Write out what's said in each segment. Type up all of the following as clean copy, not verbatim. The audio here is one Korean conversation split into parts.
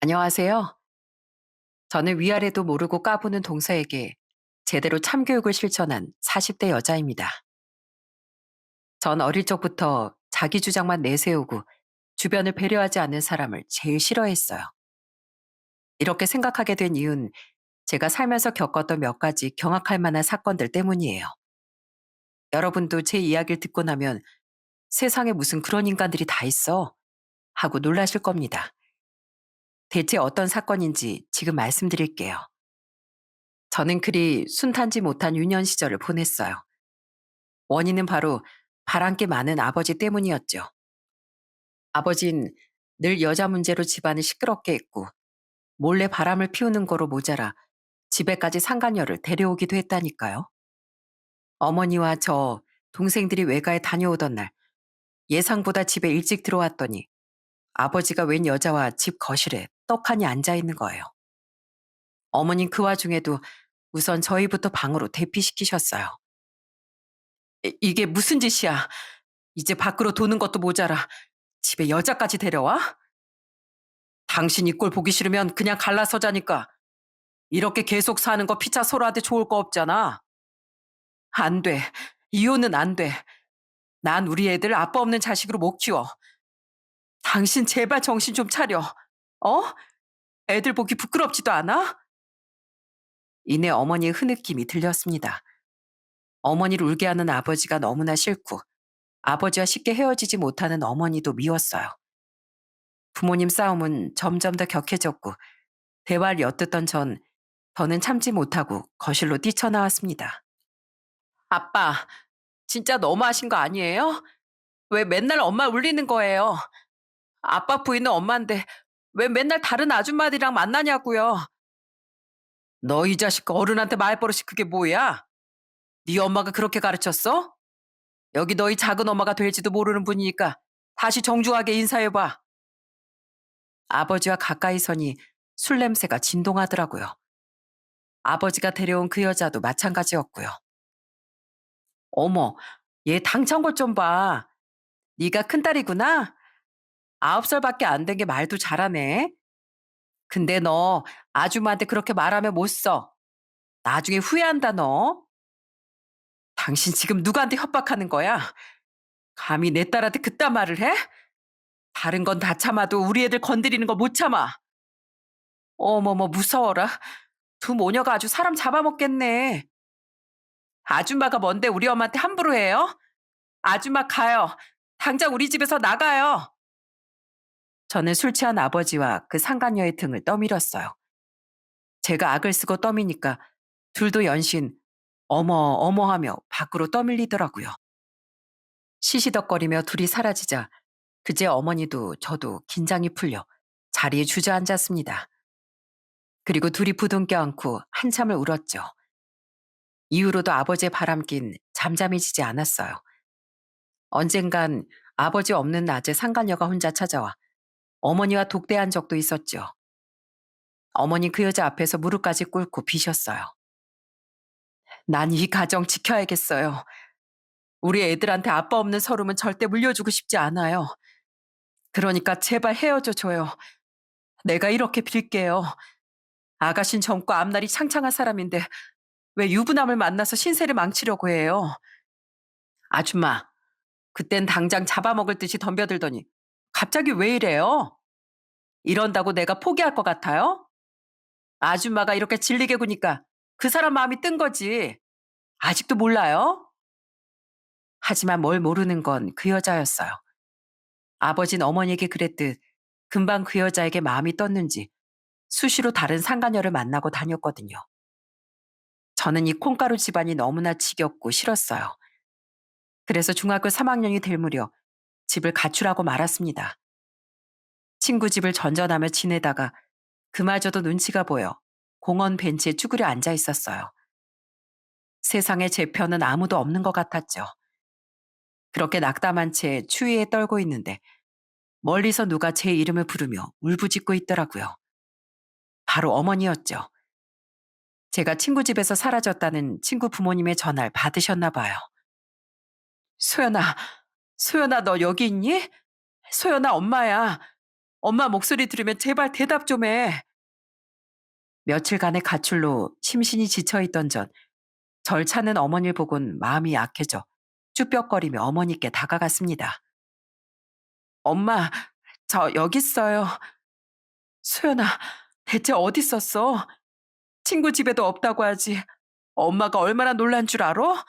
안녕하세요. 저는 위아래도 모르고 까부는 동서에게 제대로 참교육을 실천한 40대 여자입니다. 전 어릴 적부터 자기 주장만 내세우고 주변을 배려하지 않는 사람을 제일 싫어했어요. 이렇게 생각하게 된 이유는 제가 살면서 겪었던 몇 가지 경악할 만한 사건들 때문이에요. 여러분도 제 이야기를 듣고 나면 세상에 무슨 그런 인간들이 다 있어? 하고 놀라실 겁니다. 대체 어떤 사건인지 지금 말씀드릴게요. 저는 그리 순탄지 못한 유년 시절을 보냈어요. 원인은 바로 바람기 많은 아버지 때문이었죠. 아버진 늘 여자 문제로 집안을 시끄럽게 했고 몰래 바람을 피우는 거로 모자라 집에까지 상간녀를 데려오기도 했다니까요. 어머니와 저 동생들이 외가에 다녀오던 날 예상보다 집에 일찍 들어왔더니 아버지가 웬 여자와 집 거실에 떡하니 앉아 있는 거예요. 어머닌 그 와중에도 우선 저희부터 방으로 대피시키셨어요. 이게 무슨 짓이야? 이제 밖으로 도는 것도 모자라 집에 여자까지 데려와? 당신 이 꼴 보기 싫으면 그냥 갈라서자니까. 이렇게 계속 사는 거 피차 서로한테 좋을 거 없잖아. 안 돼. 이혼은 안 돼. 난 우리 애들 아빠 없는 자식으로 못 키워. 당신 제발 정신 좀 차려. 어? 애들 보기 부끄럽지도 않아? 이내 어머니의 흐느낌이 들렸습니다. 어머니를 울게 하는 아버지가 너무나 싫고 아버지와 쉽게 헤어지지 못하는 어머니도 미웠어요. 부모님 싸움은 점점 더 격해졌고 대화를 엿듣던 저는 참지 못하고 거실로 뛰쳐나왔습니다. 아빠, 진짜 너무하신 거 아니에요? 왜 맨날 엄마 울리는 거예요? 아빠 부인은 엄마인데 왜 맨날 다른 아줌마들이랑 만나냐고요? 너 이 자식 어른한테 말버릇이 그게 뭐야? 네 엄마가 그렇게 가르쳤어? 여기 너희 작은 엄마가 될지도 모르는 분이니까 다시 정중하게 인사해봐. 아버지와 가까이 서니 술 냄새가 진동하더라고요. 아버지가 데려온 그 여자도 마찬가지였고요. 어머, 얘 당찬 것 좀 봐. 네가 큰딸이구나? 9살밖에 안 된 게 말도 잘하네. 근데 너 아줌마한테 그렇게 말하면 못 써. 나중에 후회한다 너. 당신 지금 누구한테 협박하는 거야? 감히 내 딸한테 그딴 말을 해? 다른 건 다 참아도 우리 애들 건드리는 거 못 참아. 어머머 무서워라. 두 모녀가 아주 사람 잡아먹겠네. 아줌마가 뭔데 우리 엄마한테 함부로 해요? 아줌마 가요. 당장 우리 집에서 나가요. 저는 술 취한 아버지와 그 상간녀의 등을 떠밀었어요. 제가 악을 쓰고 떠미니까 둘도 연신 어머 어머 하며 밖으로 떠밀리더라고요. 시시덕거리며 둘이 사라지자 그제 어머니도 저도 긴장이 풀려 자리에 주저앉았습니다. 그리고 둘이 부둥 껴안고 한참을 울었죠. 이후로도 아버지의 바람긴 잠잠해지지 않았어요. 언젠간 아버지 없는 낮에 상간녀가 혼자 찾아와 어머니와 독대한 적도 있었죠. 어머니 그 여자 앞에서 무릎까지 꿇고 비셨어요. 난 이 가정 지켜야겠어요. 우리 애들한테 아빠 없는 서름은 절대 물려주고 싶지 않아요. 그러니까 제발 헤어져 줘요. 내가 이렇게 빌게요. 아가씨는 젊고 앞날이 창창한 사람인데 왜 유부남을 만나서 신세를 망치려고 해요. 아줌마, 그땐 당장 잡아먹을 듯이 덤벼들더니 갑자기 왜 이래요? 이런다고 내가 포기할 것 같아요? 아줌마가 이렇게 질리게 구니까 그 사람 마음이 뜬 거지. 아직도 몰라요? 하지만 뭘 모르는 건 그 여자였어요. 아버진 어머니에게 그랬듯 금방 그 여자에게 마음이 떴는지 수시로 다른 상간녀를 만나고 다녔거든요. 저는 이 콩가루 집안이 너무나 지겹고 싫었어요. 그래서 중학교 3학년이 될 무렵 집을 가출하고 말았습니다. 친구 집을 전전하며 지내다가 그마저도 눈치가 보여 공원 벤치에 쭈그려 앉아 있었어요. 세상에 제 편은 아무도 없는 것 같았죠. 그렇게 낙담한 채 추위에 떨고 있는데 멀리서 누가 제 이름을 부르며 울부짖고 있더라고요. 바로 어머니였죠. 제가 친구 집에서 사라졌다는 친구 부모님의 전화를 받으셨나 봐요. 소연아, 소연아 너 여기 있니? 소연아 엄마야. 엄마 목소리 들으면 제발 대답 좀 해. 며칠간의 가출로 심신이 지쳐있던 절 찾는 어머니를 보곤 마음이 약해져 쭈뼛거리며 어머니께 다가갔습니다. 엄마, 저 여기 있어요. 수연아, 대체 어디 있었어? 친구 집에도 없다고 하지. 엄마가 얼마나 놀란 줄 알아?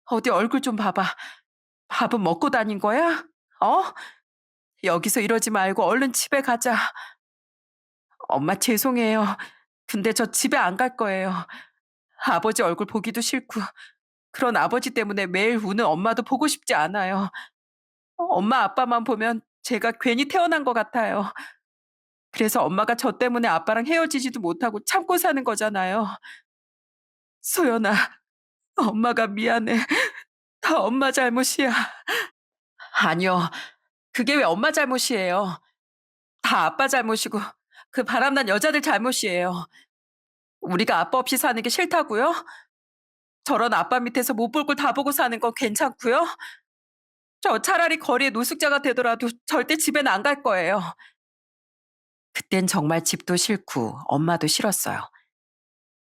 어디 얼굴 좀 봐봐. 밥은 먹고 다닌 거야? 어? 여기서 이러지 말고 얼른 집에 가자. 엄마 죄송해요. 근데 저 집에 안 갈 거예요. 아버지 얼굴 보기도 싫고 그런 아버지 때문에 매일 우는 엄마도 보고 싶지 않아요. 엄마 아빠만 보면 제가 괜히 태어난 것 같아요. 그래서 엄마가 저 때문에 아빠랑 헤어지지도 못하고 참고 사는 거잖아요. 소연아, 엄마가 미안해. 다 엄마 잘못이야. 아니요. 그게 왜 엄마 잘못이에요. 다 아빠 잘못이고 그 바람난 여자들 잘못이에요. 우리가 아빠 없이 사는 게 싫다고요? 저런 아빠 밑에서 못 볼 걸 다 보고 사는 건 괜찮고요? 저 차라리 거리에 노숙자가 되더라도 절대 집에는 안 갈 거예요. 그땐 정말 집도 싫고 엄마도 싫었어요.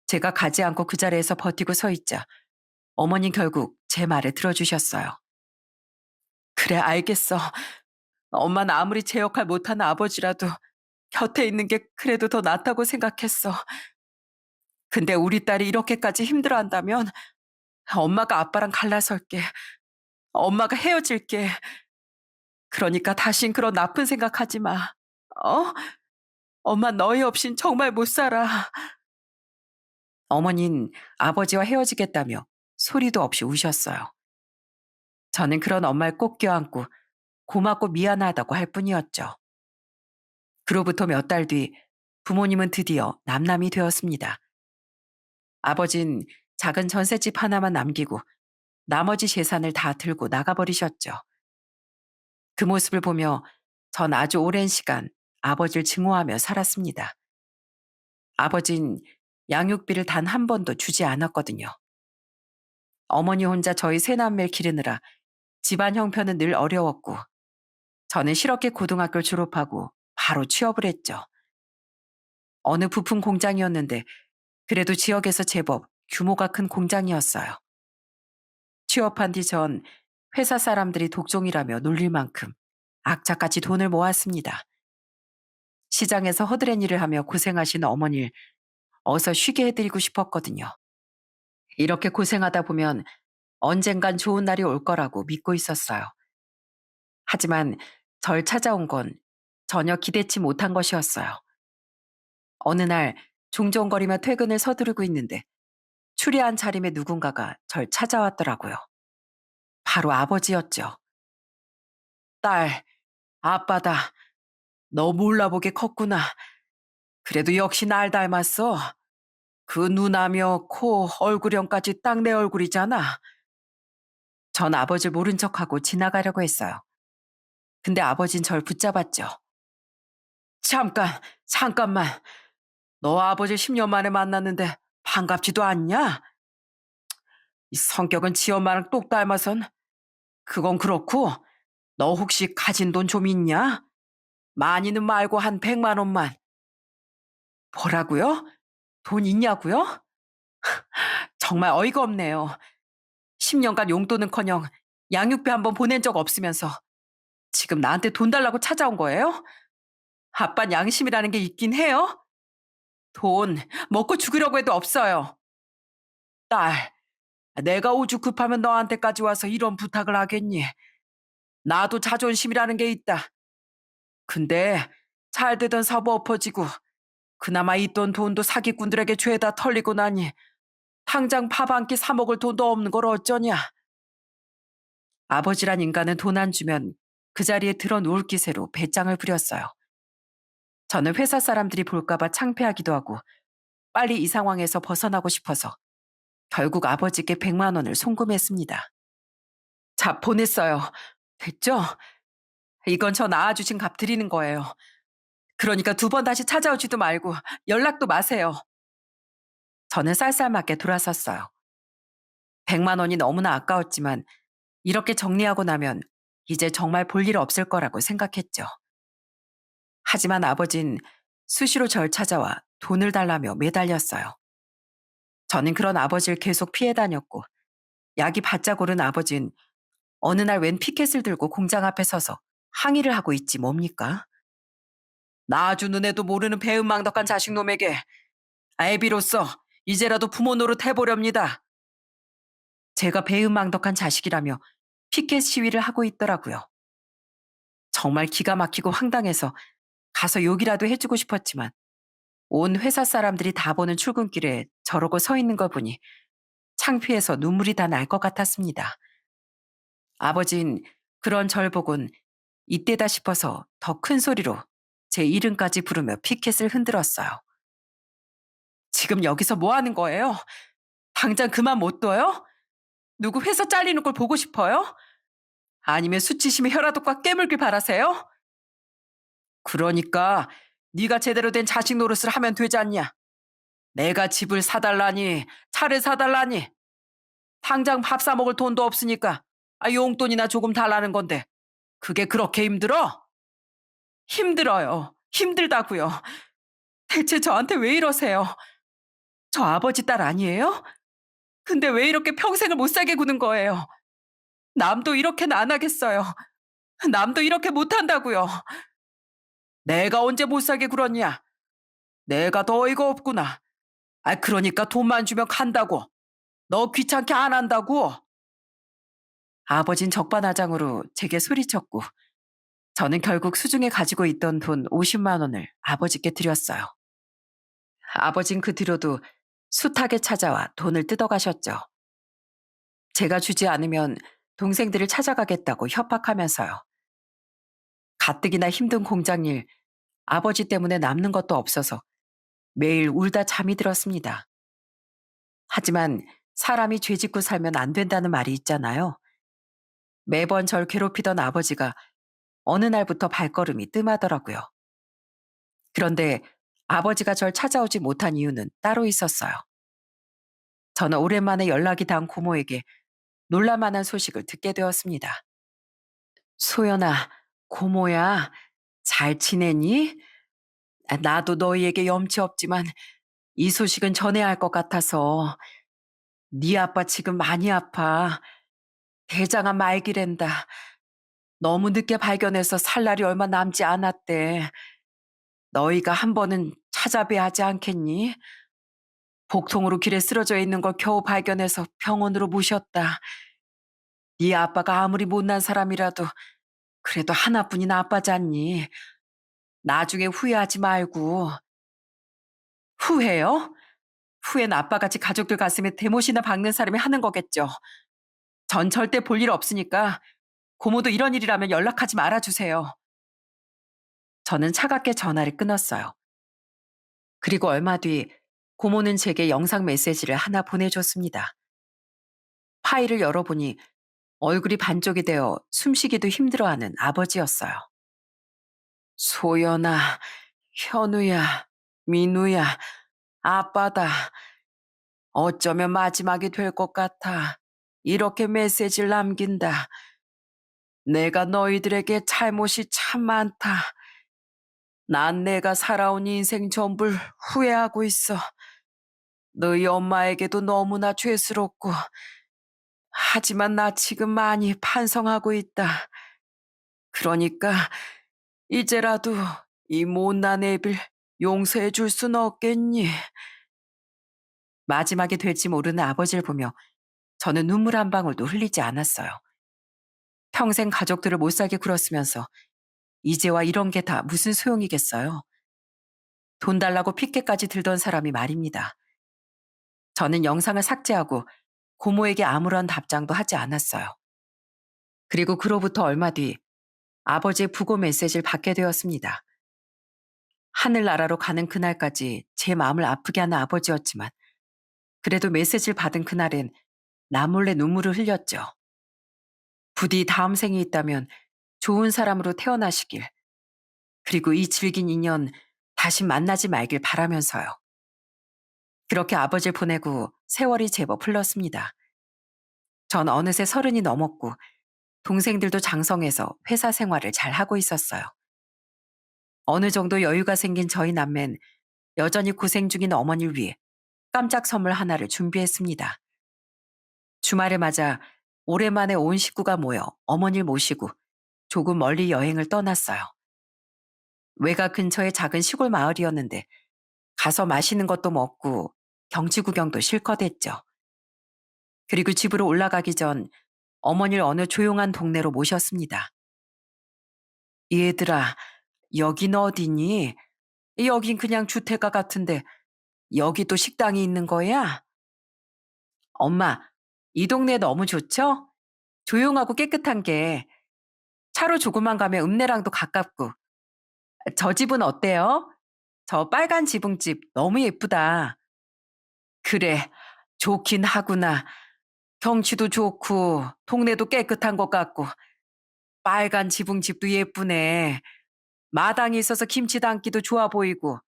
제가 가지 않고 그 자리에서 버티고 서 있자 어머님 결국 제 말을 들어주셨어요. 그래, 알겠어. 엄마는 아무리 제 역할 못하는 아버지라도 곁에 있는 게 그래도 더 낫다고 생각했어. 근데 우리 딸이 이렇게까지 힘들어한다면 엄마가 아빠랑 갈라설게. 엄마가 헤어질게. 그러니까 다신 그런 나쁜 생각하지 마. 어? 엄마 너희 없인 정말 못 살아. 어머닌 아버지와 헤어지겠다며 소리도 없이 우셨어요. 저는 그런 엄마를 꼭 껴안고 고맙고 미안하다고 할 뿐이었죠. 그로부터 몇 달 뒤 부모님은 드디어 남남이 되었습니다. 아버진 작은 전셋집 하나만 남기고 나머지 재산을 다 들고 나가버리셨죠. 그 모습을 보며 전 아주 오랜 시간 아버지를 증오하며 살았습니다. 아버진 양육비를 단 한 번도 주지 않았거든요. 어머니 혼자 저희 세 남매를 기르느라 집안 형편은 늘 어려웠고 저는 실업계 고등학교를 졸업하고 바로 취업을 했죠. 어느 부품 공장이었는데 그래도 지역에서 제법 규모가 큰 공장이었어요. 취업한 뒤 전 회사 사람들이 독종이라며 놀릴 만큼 악착같이 돈을 모았습니다. 시장에서 허드렛 일을 하며 고생하시는 어머니를 어서 쉬게 해드리고 싶었거든요. 이렇게 고생하다 보면 언젠간 좋은 날이 올 거라고 믿고 있었어요. 하지만 절 찾아온 건 전혀 기대치 못한 것이었어요. 어느 날 종종거리며 퇴근을 서두르고 있는데 추리한 차림의 누군가가 절 찾아왔더라고요. 바로 아버지였죠. 딸, 아빠다. 너 몰라보게 컸구나. 그래도 역시 날 닮았어. 그 눈하며 코, 얼굴형까지 딱 내 얼굴이잖아. 전 아버지를 모른 척하고 지나가려고 했어요. 근데 아버진 절 붙잡았죠. 잠깐, 잠깐만. 너 아버지 10년 만에 만났는데 반갑지도 않냐? 이 성격은 지 엄마랑 똑 닮아선. 그건 그렇고 너 혹시 가진 돈 좀 있냐? 많이는 말고 한 100만 원만. 뭐라고요? 돈 있냐고요? 정말 어이가 없네요. 10년간 용돈은커녕 양육비 한 번 보낸 적 없으면서 지금 나한테 돈 달라고 찾아온 거예요? 아빤 양심이라는 게 있긴 해요? 돈 먹고 죽으려고 해도 없어요. 딸, 내가 오죽 급하면 너한테까지 와서 이런 부탁을 하겠니? 나도 자존심이라는 게 있다. 근데 잘 되던 사업 엎어지고 그나마 있던 돈도 사기꾼들에게 죄다 털리고 나니 당장 밥 한 끼 사 먹을 돈도 없는 걸 어쩌냐. 아버지란 인간은 돈 안 주면 그 자리에 들어 누울 기세로 배짱을 부렸어요. 저는 회사 사람들이 볼까봐 창피하기도 하고 빨리 이 상황에서 벗어나고 싶어서 결국 아버지께 100만 원을 송금했습니다. 자, 보냈어요. 됐죠? 이건 저 낳아주신 값 드리는 거예요. 그러니까 두 번 다시 찾아오지도 말고 연락도 마세요. 저는 쌀쌀맞게 돌아섰어요. 100만 원이 너무나 아까웠지만 이렇게 정리하고 나면 이제 정말 볼 일 없을 거라고 생각했죠. 하지만 아버진 수시로 절 찾아와 돈을 달라며 매달렸어요. 저는 그런 아버지를 계속 피해 다녔고 약이 바짝 오른 아버진 어느 날 웬 피켓을 들고 공장 앞에 서서 항의를 하고 있지 뭡니까? 나 아주 눈에도 모르는 배은망덕한 자식놈에게 애비로서 이제라도 부모 노릇 해보렵니다. 제가 배은망덕한 자식이라며 피켓 시위를 하고 있더라고요. 정말 기가 막히고 황당해서 가서 욕이라도 해주고 싶었지만 온 회사 사람들이 다 보는 출근길에 저러고 서 있는 걸 보니 창피해서 눈물이 다 날 것 같았습니다. 아버진 그런 절 보곤 이때다 싶어서 더 큰 소리로 제 이름까지 부르며 피켓을 흔들었어요. 지금 여기서 뭐 하는 거예요? 당장 그만 못 둬요? 누구 회사 잘리는 걸 보고 싶어요? 아니면 수치심에 혀라도 꽉 깨물길 바라세요? 그러니까 네가 제대로 된 자식 노릇을 하면 되지 않냐? 내가 집을 사달라니, 차를 사달라니, 당장 밥 사 먹을 돈도 없으니까 용돈이나 조금 달라는 건데 그게 그렇게 힘들어? 힘들어요. 힘들다고요. 대체 저한테 왜 이러세요? 저 아버지 딸 아니에요? 근데 왜 이렇게 평생을 못 살게 구는 거예요? 남도 이렇게는 안 하겠어요. 남도 이렇게 못 한다고요. 내가 언제 못 살게 굴었냐? 내가 더 어이가 없구나. 그러니까 돈만 주면 간다고. 너 귀찮게 안 한다고. 아버진 적반하장으로 제게 소리쳤고 저는 결국 수중에 가지고 있던 돈 50만 원을 아버지께 드렸어요. 아버진 그 뒤로도 숱하게 찾아와 돈을 뜯어가셨죠. 제가 주지 않으면 동생들을 찾아가겠다고 협박하면서요. 가뜩이나 힘든 공장일 아버지 때문에 남는 것도 없어서 매일 울다 잠이 들었습니다. 하지만 사람이 죄 짓고 살면 안 된다는 말이 있잖아요. 매번 절 괴롭히던 아버지가 어느 날부터 발걸음이 뜸하더라고요. 그런데 아버지가 절 찾아오지 못한 이유는 따로 있었어요. 저는 오랜만에 연락이 닿은 고모에게 놀랄만한 소식을 듣게 되었습니다. 소연아, 고모야, 잘 지내니? 나도 너희에게 염치 없지만 이 소식은 전해야 할 것 같아서. 네 아빠 지금 많이 아파. 대장암 말기랜다. 너무 늦게 발견해서 살 날이 얼마 남지 않았대. 너희가 한 번은 찾아뵈야 하지 않겠니? 복통으로 길에 쓰러져 있는 걸 겨우 발견해서 병원으로 모셨다. 네 아빠가 아무리 못난 사람이라도 그래도 하나뿐인 아빠잖니. 나중에 후회하지 말고. 후회요? 후회는 아빠같이 가족들 가슴에 대못이나 박는 사람이 하는 거겠죠. 전 절대 볼 일 없으니까 고모도 이런 일이라면 연락하지 말아주세요. 저는 차갑게 전화를 끊었어요. 그리고 얼마 뒤 고모는 제게 영상 메시지를 하나 보내줬습니다. 파일을 열어보니 얼굴이 반쪽이 되어 숨쉬기도 힘들어하는 아버지였어요. 소연아, 현우야, 민우야, 아빠다. 어쩌면 마지막이 될 것 같아. 이렇게 메시지를 남긴다. 내가 너희들에게 잘못이 참 많다. 난 내가 살아온 인생 전부를 후회하고 있어. 너희 엄마에게도 너무나 죄스럽고. 하지만 나 지금 많이 반성하고 있다. 그러니까 이제라도 이 못난 애를 용서해 줄 순 없겠니? 마지막이 될지 모르는 아버지를 보며 저는 눈물 한 방울도 흘리지 않았어요. 평생 가족들을 못 살게 굴었으면서 이제와 이런 게 다 무슨 소용이겠어요. 돈 달라고 핏개까지 들던 사람이 말입니다. 저는 영상을 삭제하고 고모에게 아무런 답장도 하지 않았어요. 그리고 그로부터 얼마 뒤 아버지의 부고 메시지를 받게 되었습니다. 하늘나라로 가는 그날까지 제 마음을 아프게 하는 아버지였지만 그래도 메시지를 받은 그날엔 나 몰래 눈물을 흘렸죠. 부디 다음 생이 있다면 좋은 사람으로 태어나시길, 그리고 이 질긴 인연 다시 만나지 말길 바라면서요. 그렇게 아버지를 보내고 세월이 제법 흘렀습니다. 전 어느새 30이 넘었고 동생들도 장성해서 회사 생활을 잘 하고 있었어요. 어느 정도 여유가 생긴 저희 남매는 여전히 고생 중인 어머니를 위해 깜짝 선물 하나를 준비했습니다. 주말을 맞아 오랜만에 온 식구가 모여 어머니를 모시고 조금 멀리 여행을 떠났어요. 외가 근처의 작은 시골 마을이었는데 가서 맛있는 것도 먹고 경치 구경도 실컷 했죠. 그리고 집으로 올라가기 전 어머니를 어느 조용한 동네로 모셨습니다. 얘들아, 여긴 어디니? 여긴 그냥 주택가 같은데 여기 또 식당이 있는 거야? 엄마, 이 동네 너무 좋죠? 조용하고 깨끗한 게 차로 조금만 가면 읍내랑도 가깝고. 저 집은 어때요? 저 빨간 지붕집 너무 예쁘다. 그래, 좋긴 하구나. 경치도 좋고 동네도 깨끗한 것 같고 빨간 지붕집도 예쁘네. 마당이 있어서 김치 담기도 좋아 보이고.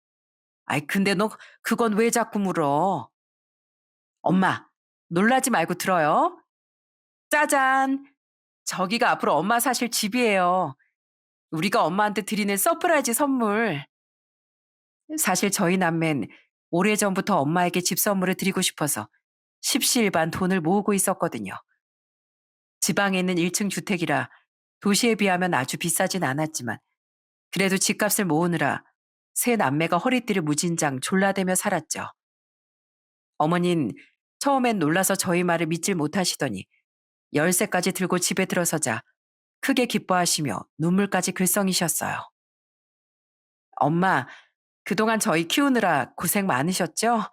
아이 근데 너 그건 왜 자꾸 물어? 엄마, 놀라지 말고 들어요. 짜잔. 저기가 앞으로 엄마 사실 집이에요. 우리가 엄마한테 드리는 서프라이즈 선물. 사실 저희 남매는 오래전부터 엄마에게 집 선물을 드리고 싶어서 십시일반 돈을 모으고 있었거든요. 지방에 있는 1층 주택이라 도시에 비하면 아주 비싸진 않았지만 그래도 집값을 모으느라 세 남매가 허리띠를 무진장 졸라대며 살았죠. 어머닌 처음엔 놀라서 저희 말을 믿질 못하시더니 열쇠까지 들고 집에 들어서자 크게 기뻐하시며 눈물까지 글썽이셨어요. 엄마, 그동안 저희 키우느라 고생 많으셨죠?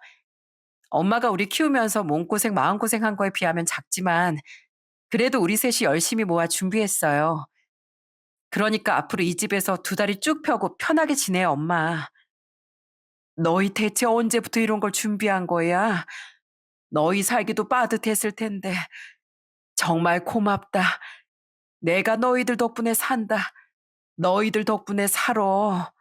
엄마가 우리 키우면서 몸고생 마음고생한 거에 비하면 작지만 그래도 우리 셋이 열심히 모아 준비했어요. 그러니까 앞으로 이 집에서 두 다리 쭉 펴고 편하게 지내요, 엄마. 너희 대체 언제부터 이런 걸 준비한 거야? 너희 살기도 빠듯했을 텐데. 정말 고맙다. 내가 너희들 덕분에 산다. 너희들 덕분에 살아.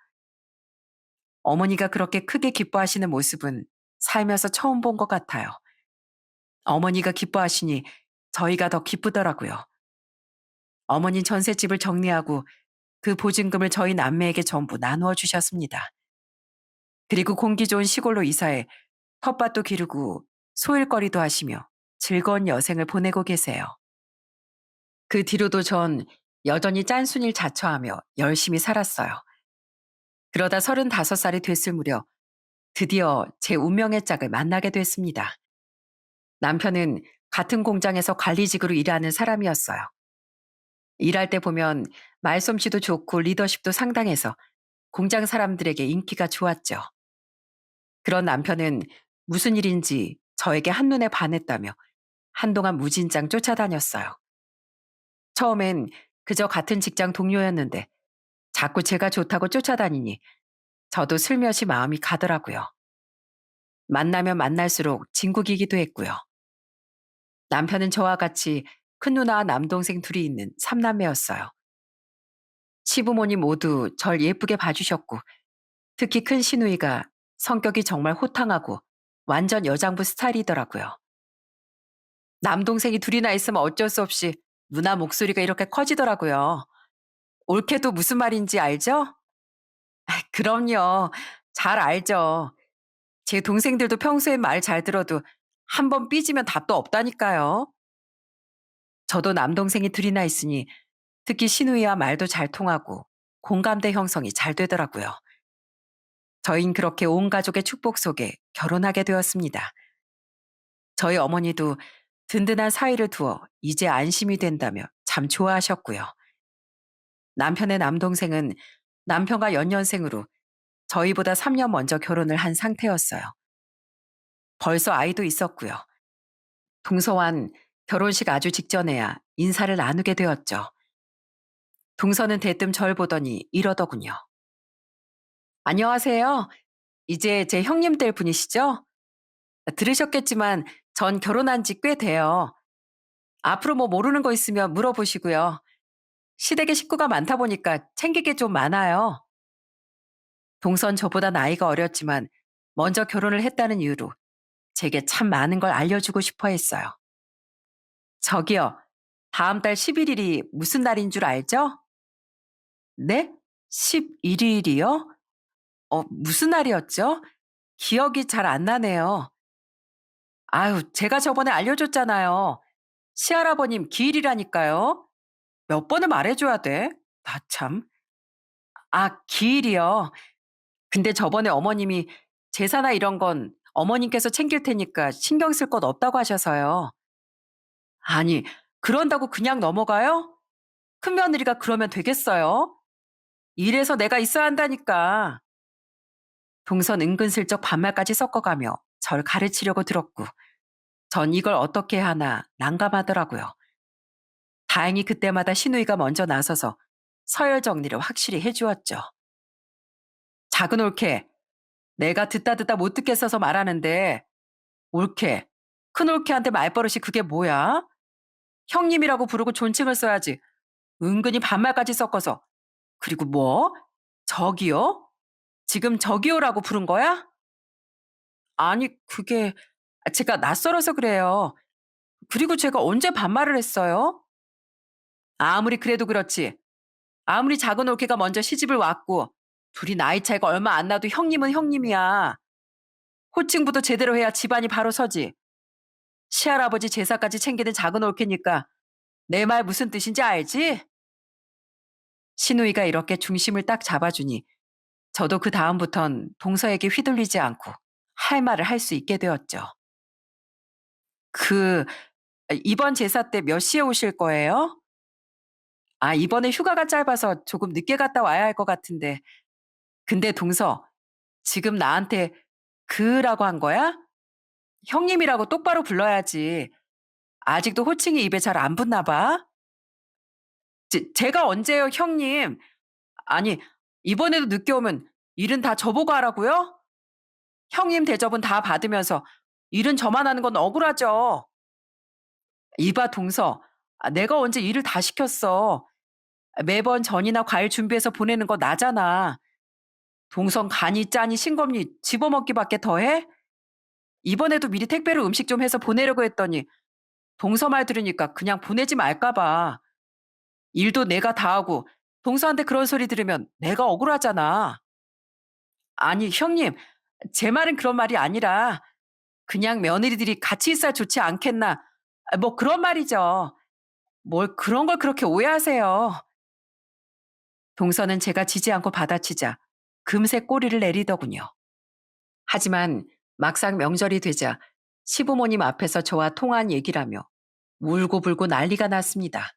어머니가 그렇게 크게 기뻐하시는 모습은 살면서 처음 본 것 같아요. 어머니가 기뻐하시니 저희가 더 기쁘더라고요. 어머니 전셋집을 정리하고 그 보증금을 저희 남매에게 전부 나누어 주셨습니다. 그리고 공기 좋은 시골로 이사해 텃밭도 기르고 소일거리도 하시며 즐거운 여생을 보내고 계세요. 그 뒤로도 전 여전히 짠순이를 자처하며 열심히 살았어요. 그러다 35살이 됐을 무렵 드디어 제 운명의 짝을 만나게 됐습니다. 남편은 같은 공장에서 관리직으로 일하는 사람이었어요. 일할 때 보면 말솜씨도 좋고 리더십도 상당해서 공장 사람들에게 인기가 좋았죠. 그런 남편은 무슨 일인지 저에게 한눈에 반했다며 한동안 무진장 쫓아다녔어요. 처음엔 그저 같은 직장 동료였는데 자꾸 제가 좋다고 쫓아다니니 저도 슬며시 마음이 가더라고요. 만나면 만날수록 진국이기도 했고요. 남편은 저와 같이 큰 누나와 남동생 둘이 있는 삼남매였어요. 시부모님 모두 절 예쁘게 봐주셨고 특히 큰 시누이가 성격이 정말 호탕하고 완전 여장부 스타일이더라고요. 남동생이 둘이나 있으면 어쩔 수 없이 누나 목소리가 이렇게 커지더라고요. 옳게도 무슨 말인지 알죠? 그럼요. 잘 알죠. 제 동생들도 평소에 말 잘 들어도 한 번 삐지면 답도 없다니까요. 저도 남동생이 둘이나 있으니 특히 시누이와 말도 잘 통하고 공감대 형성이 잘 되더라고요. 저흰 그렇게 온 가족의 축복 속에 결혼하게 되었습니다. 저희 어머니도 든든한 사위를 두어 이제 안심이 된다며 참 좋아하셨고요. 남편의 남동생은 남편과 연년생으로 저희보다 3년 먼저 결혼을 한 상태였어요. 벌써 아이도 있었고요. 동서완 결혼식 아주 직전에야 인사를 나누게 되었죠. 동서는 대뜸 절 보더니 이러더군요. 안녕하세요. 이제 제 형님 될 분이시죠? 들으셨겠지만 전 결혼한 지 꽤 돼요. 앞으로 뭐 모르는 거 있으면 물어보시고요. 시댁에 식구가 많다 보니까 챙길 게 좀 많아요. 동선 저보다 나이가 어렸지만 먼저 결혼을 했다는 이유로 제게 참 많은 걸 알려주고 싶어 했어요. 저기요, 다음 달 11일이 무슨 날인 줄 알죠? 네? 11일이요? 무슨 날이었죠? 기억이 잘 안 나네요. 아유, 제가 저번에 알려줬잖아요. 시할아버님 기일이라니까요. 몇 번을 말해줘야 돼? 나 참. 아, 기일이요. 근데 저번에 어머님이 제사나 이런 건 어머님께서 챙길 테니까 신경 쓸 것 없다고 하셔서요. 아니, 그런다고 그냥 넘어가요? 큰며느리가 그러면 되겠어요? 이래서 내가 있어야 한다니까. 동선 은근슬쩍 반말까지 섞어가며 절 가르치려고 들었고, 전 이걸 어떻게 하나 난감하더라고요. 다행히 그때마다 시누이가 먼저 나서서 서열 정리를 확실히 해주었죠. 작은 올케, 내가 듣다 못 듣겠어서 말하는데, 올케, 큰 올케한테 말버릇이 그게 뭐야? 형님이라고 부르고 존칭을 써야지. 은근히 반말까지 섞어서. 그리고 뭐? 저기요? 지금 저기요라고 부른 거야? 아니, 그게 제가 낯설어서 그래요. 그리고 제가 언제 반말을 했어요? 아무리 그래도 그렇지. 아무리 작은 올케가 먼저 시집을 왔고 둘이 나이 차이가 얼마 안 나도 형님은 형님이야. 호칭부터 제대로 해야 집안이 바로 서지. 시할아버지 제사까지 챙기는 작은 올케니까 내 말 무슨 뜻인지 알지? 신우이가 이렇게 중심을 딱 잡아주니 저도 그 다음부턴 동서에게 휘둘리지 않고 할 말을 할 수 있게 되었죠. 그 이번 제사 때 몇 시에 오실 거예요? 아, 이번에 휴가가 짧아서 조금 늦게 갔다 와야 할 것 같은데. 근데 동서, 지금 나한테 그라고 한 거야? 형님이라고 똑바로 불러야지. 아직도 호칭이 입에 잘 안 붙나 봐. 제가 언제요, 형님? 아니, 이번에도 늦게 오면 일은 다 저보고 하라고요? 형님 대접은 다 받으면서 일은 저만 하는 건 억울하죠. 이봐, 동서. 내가 언제 일을 다 시켰어. 매번 전이나 과일 준비해서 보내는 거 나잖아. 동선 간이 짜니 싱겁니 집어먹기밖에 더 해? 이번에도 미리 택배로 음식 좀 해서 보내려고 했더니 동서 말 들으니까 그냥 보내지 말까 봐. 일도 내가 다 하고 동서한테 그런 소리 들으면 내가 억울하잖아. 아니, 형님, 제 말은 그런 말이 아니라 그냥 며느리들이 같이 있어야 좋지 않겠나. 뭐 그런 말이죠. 뭘 그런 걸 그렇게 오해하세요. 동서는 제가 지지 않고 받아치자 금세 꼬리를 내리더군요. 하지만 막상 명절이 되자 시부모님 앞에서 저와 통한 얘기라며 울고불고 난리가 났습니다.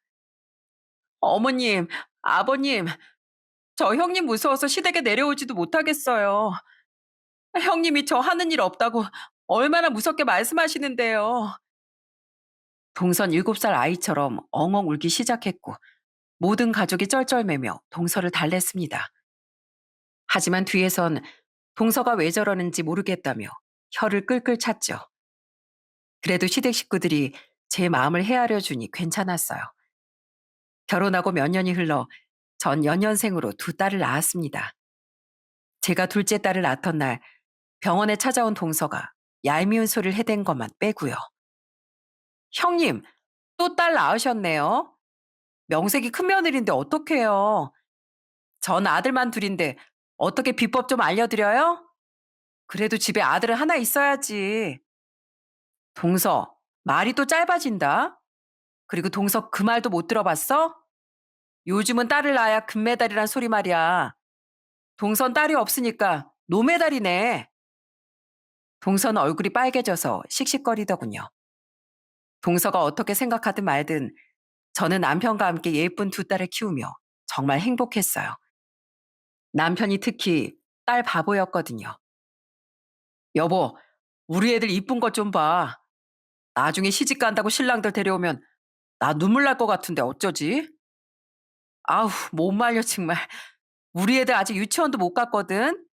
어머님, 아버님, 저 형님 무서워서 시댁에 내려오지도 못하겠어요. 형님이 저 하는 일 없다고 얼마나 무섭게 말씀하시는데요. 동선 7살 아이처럼 엉엉 울기 시작했고 모든 가족이 쩔쩔매며 동서를 달랬습니다. 하지만 뒤에선 동서가 왜 저러는지 모르겠다며 혀를 끌끌 찼죠. 그래도 시댁 식구들이 제 마음을 헤아려 주니 괜찮았어요. 결혼하고 몇 년이 흘러 전 연년생으로 두 딸을 낳았습니다. 제가 둘째 딸을 낳던 날 병원에 찾아온 동서가 얄미운 소리를 해댄 것만 빼고요. 형님, 또 딸 낳으셨네요. 명색이 큰며느리인데 어떡해요. 전 아들만 둘인데 어떻게 비법 좀 알려드려요? 그래도 집에 아들은 하나 있어야지. 동서, 말이 또 짧아진다. 그리고 동서 그 말도 못 들어봤어? 요즘은 딸을 낳아야 금메달이란 소리 말이야. 동선 딸이 없으니까 노메달이네. 동선 얼굴이 빨개져서 씩씩거리더군요. 동서가 어떻게 생각하든 말든 저는 남편과 함께 예쁜 두 딸을 키우며 정말 행복했어요. 남편이 특히 딸 바보였거든요. 여보, 우리 애들 이쁜 것 좀 봐. 나중에 시집 간다고 신랑들 데려오면 나 눈물 날 것 같은데 어쩌지? 아우, 못 말려 정말. 우리 애들 아직 유치원도 못 갔거든.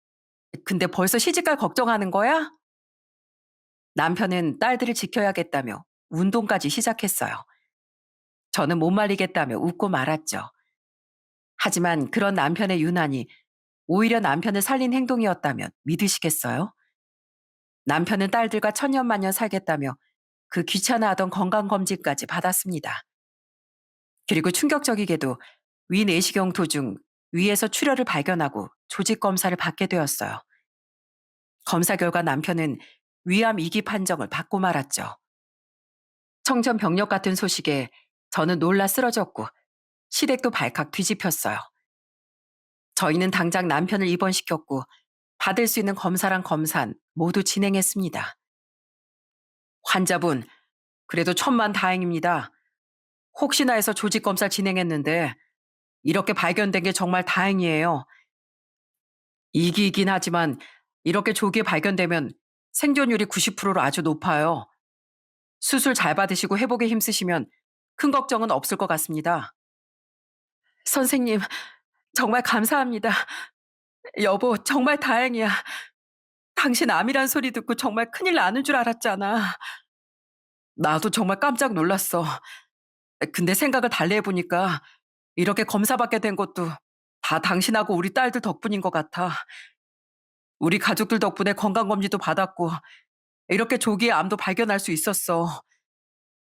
근데 벌써 시집갈 걱정하는 거야? 남편은 딸들을 지켜야겠다며 운동까지 시작했어요. 저는 못 말리겠다며 웃고 말았죠. 하지만 그런 남편의 유난이 오히려 남편을 살린 행동이었다면 믿으시겠어요? 남편은 딸들과 천년만년 살겠다며 그 귀찮아하던 건강검진까지 받았습니다. 그리고 충격적이게도 위내시경 도중 위에서 출혈을 발견하고 조직 검사를 받게 되었어요. 검사 결과 남편은 위암 2기 판정을 받고 말았죠. 청천벽력 같은 소식에 저는 놀라 쓰러졌고 시댁도 발칵 뒤집혔어요. 저희는 당장 남편을 입원시켰고 받을 수 있는 검사랑 검산 모두 진행했습니다. 환자분, 그래도 천만 다행입니다. 혹시나 해서 조직 검사 진행했는데 이렇게 발견된 게 정말 다행이에요. 이기이긴 하지만 이렇게 조기에 발견되면 생존율이 90%로 아주 높아요. 수술 잘 받으시고 회복에 힘쓰시면 큰 걱정은 없을 것 같습니다. 선생님, 정말 감사합니다. 여보, 정말 다행이야. 당신 암이란 소리 듣고 정말 큰일 나는 줄 알았잖아. 나도 정말 깜짝 놀랐어. 근데 생각을 달리 해보니까 이렇게 검사받게 된 것도 다 당신하고 우리 딸들 덕분인 것 같아. 우리 가족들 덕분에 건강검진도 받았고 이렇게 조기에 암도 발견할 수 있었어.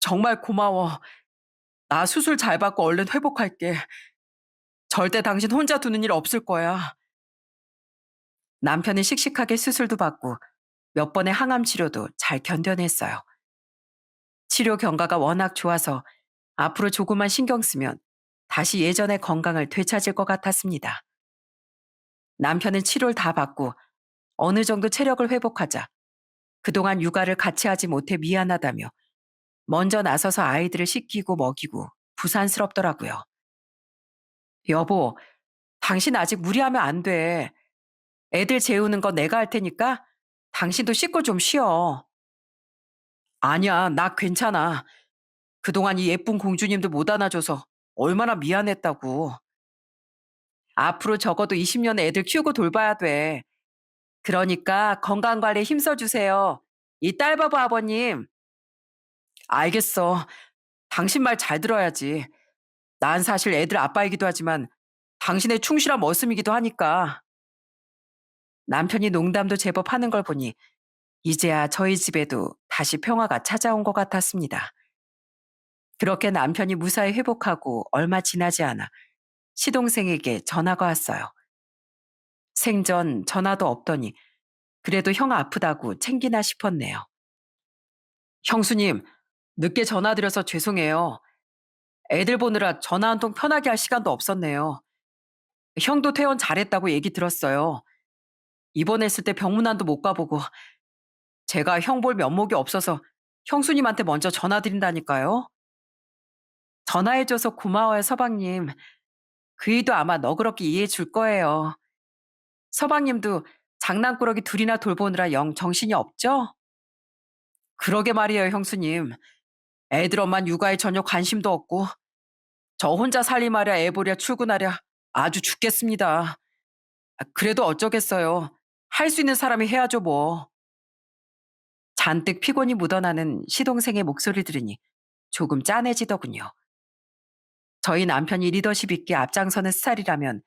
정말 고마워. 나 수술 잘 받고 얼른 회복할게. 절대 당신 혼자 두는 일 없을 거야. 남편은 씩씩하게 수술도 받고 몇 번의 항암 치료도 잘 견뎌냈어요. 치료 경과가 워낙 좋아서 앞으로 조금만 신경 쓰면 다시 예전의 건강을 되찾을 것 같았습니다. 남편은 치료를 다 받고 어느 정도 체력을 회복하자 그동안 육아를 같이 하지 못해 미안하다며 먼저 나서서 아이들을 씻기고 먹이고 부산스럽더라고요. 여보, 당신 아직 무리하면 안 돼. 애들 재우는 건 내가 할 테니까 당신도 씻고 좀 쉬어. 아니야, 나 괜찮아. 그동안 이 예쁜 공주님도 못 안아줘서 얼마나 미안했다고. 앞으로 적어도 20년 애들 키우고 돌봐야 돼. 그러니까 건강관리에 힘써주세요. 이 딸바보 아버님. 알겠어. 당신 말 잘 들어야지. 난 사실 애들 아빠이기도 하지만 당신의 충실한 머슴이기도 하니까. 남편이 농담도 제법 하는 걸 보니 이제야 저희 집에도 다시 평화가 찾아온 것 같았습니다. 그렇게 남편이 무사히 회복하고 얼마 지나지 않아 시동생에게 전화가 왔어요. 생전 전화도 없더니 그래도 형 아프다고 챙기나 싶었네요. 형수님, 늦게 전화드려서 죄송해요. 애들 보느라 전화 한 통 편하게 할 시간도 없었네요. 형도 퇴원 잘했다고 얘기 들었어요. 입원했을 때 병문안도 못 가보고 제가 형 볼 면목이 없어서 형수님한테 먼저 전화드린다니까요. 전화해줘서 고마워요, 서방님. 그이도 아마 너그럽게 이해해 줄 거예요. 서방님도 장난꾸러기 둘이나 돌보느라 영 정신이 없죠? 그러게 말이에요, 형수님. 애들 엄만 육아에 전혀 관심도 없고 저 혼자 살림하랴 애 보랴 출근하랴 아주 죽겠습니다. 그래도 어쩌겠어요. 할 수 있는 사람이 해야죠 뭐. 잔뜩 피곤이 묻어나는 시동생의 목소리 들으니 조금 짠해지더군요. 저희 남편이 리더십 있게 앞장서는 스타일이라면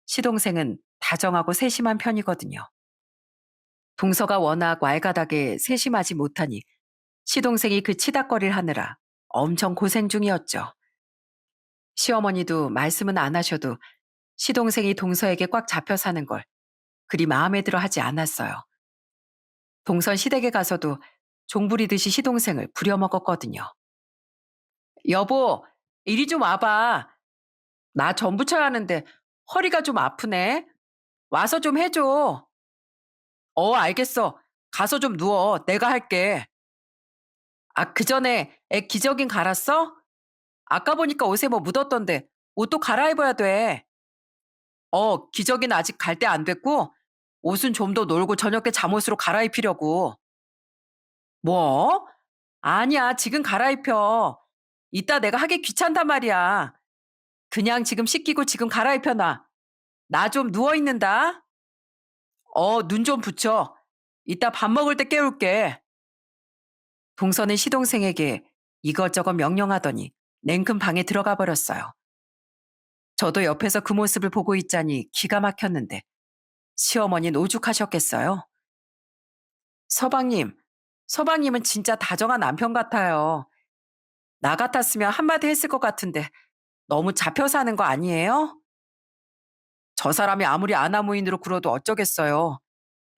시동생은 다정하고 세심한 편이거든요. 동서가 워낙 왈가닥에 세심하지 못하니 시동생이 그 치닥거리를 하느라 엄청 고생 중이었죠. 시어머니도 말씀은 안 하셔도 시동생이 동서에게 꽉 잡혀 사는 걸 그리 마음에 들어 하지 않았어요. 동선 시댁에 가서도 종부리듯이 시동생을 부려먹었거든요. 여보, 이리 좀 와봐. 나 전 부쳐야 하는데 허리가 좀 아프네. 와서 좀 해줘. 알겠어. 가서 좀 누워. 내가 할게. 아, 그 전에 애 기저귀 갈았어? 아까 보니까 옷에 뭐 묻었던데 옷도 갈아입어야 돼. 기저귀는 아직 갈 때 안 됐고 옷은 좀 더 놀고 저녁에 잠옷으로 갈아입히려고. 뭐? 아니야, 지금 갈아입혀. 이따 내가 하기 귀찮단 말이야. 그냥 지금 씻기고 지금 갈아입혀 놔. 나 좀 누워 있는다. 눈 좀 붙여. 이따 밥 먹을 때 깨울게. 동서는 시동생에게 이것저것 명령하더니 냉큼 방에 들어가 버렸어요. 저도 옆에서 그 모습을 보고 있자니 기가 막혔는데 시어머니는 오죽하셨겠어요? 서방님, 서방님은 진짜 다정한 남편 같아요. 나 같았으면 한마디 했을 것 같은데 너무 잡혀 사는 거 아니에요? 저 사람이 아무리 아나무인으로 굴어도 어쩌겠어요.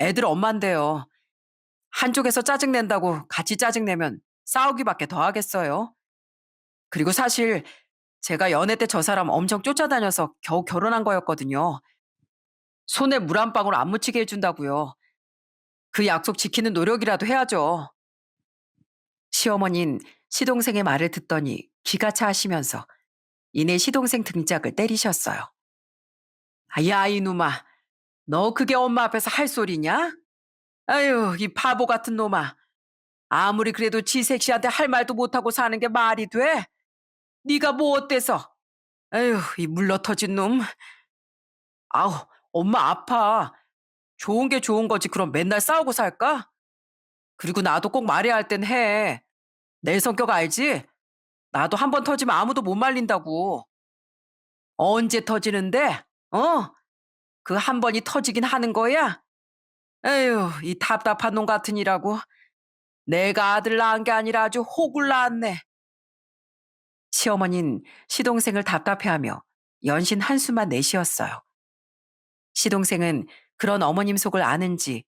애들 엄만데요. 한쪽에서 짜증낸다고 같이 짜증내면 싸우기밖에 더 하겠어요. 그리고 사실 제가 연애 때 저 사람 엄청 쫓아다녀서 겨우 결혼한 거였거든요. 손에 물 한 방울 안 묻히게 해준다고요. 그 약속 지키는 노력이라도 해야죠. 시어머니는 시동생의 말을 듣더니 기가 차하시면서 이내 시동생 등짝을 때리셨어요. 아, 야, 이놈아. 너 그게 엄마 앞에서 할 소리냐? 아유, 이 바보 같은 놈아. 아무리 그래도 지 색시한테 할 말도 못하고 사는 게 말이 돼? 네가 뭐 어때서? 아유, 이 물러터진 놈. 아우, 엄마 아파. 좋은 게 좋은 거지. 그럼 맨날 싸우고 살까? 그리고 나도 꼭 말해야 할 땐 해. 내 성격 알지? 나도 한 번 터지면 아무도 못 말린다고. 언제 터지는데? 어? 그 한 번이 터지긴 하는 거야? 에휴, 이 답답한 놈 같으니라고. 내가 아들 낳은 게 아니라 아주 혹을 낳았네. 시어머니는 시동생을 답답해하며 연신 한숨만 내쉬었어요. 시동생은 그런 어머님 속을 아는지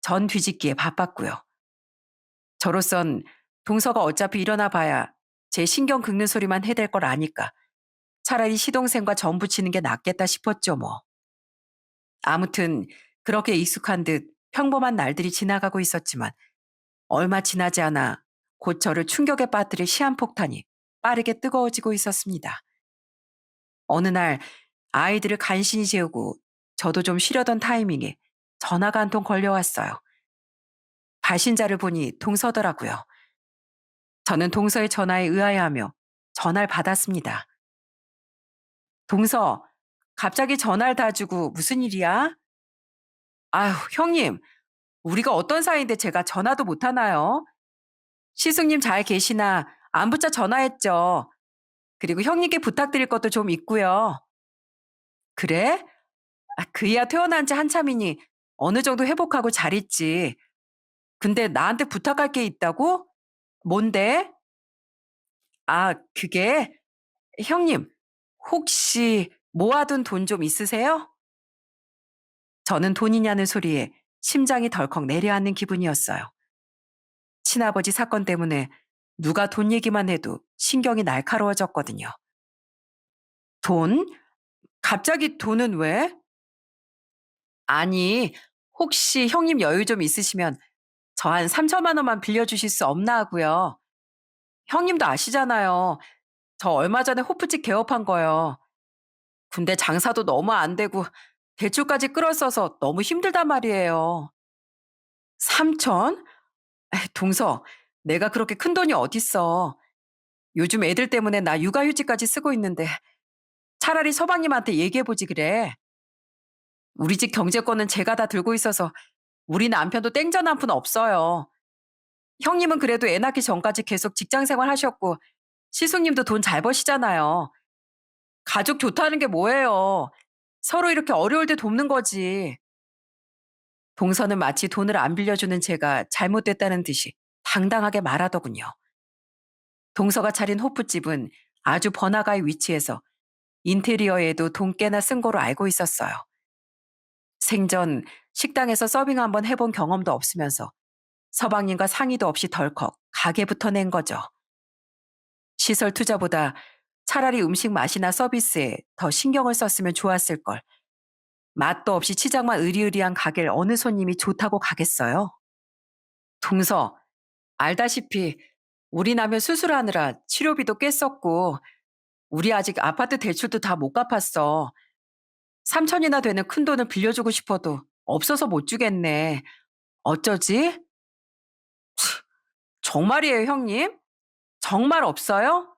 전 뒤집기에 바빴고요. 저로선 동서가 어차피 일어나 봐야 제 신경 긁는 소리만 해댈 걸 아니까 차라리 시동생과 전 붙이는 게 낫겠다 싶었죠 뭐. 아무튼 그렇게 익숙한 듯 평범한 날들이 지나가고 있었지만 얼마 지나지 않아 곧 저를 충격에 빠뜨릴 시한폭탄이 빠르게 뜨거워지고 있었습니다. 어느 날 아이들을 간신히 재우고 저도 좀 쉬려던 타이밍에 전화가 한 통 걸려왔어요. 발신자를 보니 동서더라고요. 저는 동서의 전화에 의아해하며 전화를 받았습니다. 동서, 갑자기 전화를 다 주고 무슨 일이야? 아휴, 형님, 우리가 어떤 사이인데 제가 전화도 못 하나요? 시숙님 잘 계시나 안부자 전화했죠. 그리고 형님께 부탁드릴 것도 좀 있고요. 그래? 아, 그이야 퇴원한 지 한참이니 어느 정도 회복하고 잘 있지. 근데 나한테 부탁할 게 있다고? 뭔데? 아, 그게 형님, 혹시 모아둔 돈 좀 있으세요? 저는 돈이냐는 소리에 심장이 덜컥 내려앉는 기분이었어요. 친아버지 사건 때문에 누가 돈 얘기만 해도 신경이 날카로워졌거든요. 돈? 갑자기 돈은 왜? 아니, 혹시 형님 여유 좀 있으시면 저 한 3천만 원만 빌려주실 수 없나 하고요. 형님도 아시잖아요. 저 얼마 전에 호프집 개업한 거요. 근데 장사도 너무 안 되고 대출까지 끌어써서 너무 힘들단 말이에요. 3천? 동서, 내가 그렇게 큰 돈이 어딨어. 요즘 애들 때문에 나 육아휴직까지 쓰고 있는데 차라리 서방님한테 얘기해보지 그래. 우리 집 경제권은 제가 다 들고 있어서 우리 남편도 땡전 한 푼 없어요. 형님은 그래도 애 낳기 전까지 계속 직장 생활 하셨고 시숙님도 돈 잘 버시잖아요. 가족 좋다는 게 뭐예요. 서로 이렇게 어려울 때 돕는 거지. 동서는 마치 돈을 안 빌려주는 제가 잘못됐다는 듯이 당당하게 말하더군요. 동서가 차린 호프집은 아주 번화가의 위치해서 인테리어에도 돈 꽤나 쓴 거로 알고 있었어요. 생전 식당에서 서빙 한번 해본 경험도 없으면서 서방님과 상의도 없이 덜컥 가게부터 낸 거죠. 시설 투자보다 차라리 음식 맛이나 서비스에 더 신경을 썼으면 좋았을 걸. 맛도 없이 치장만 으리으리한 가게를 어느 손님이 좋다고 가겠어요? 동서, 알다시피 우리 남편 수술하느라 치료비도 꽤 썼고 우리 아직 아파트 대출도 다 못 갚았어. 3천이나 되는 큰돈을 빌려주고 싶어도 없어서 못 주겠네. 어쩌지? 정말이에요, 형님? 정말 없어요?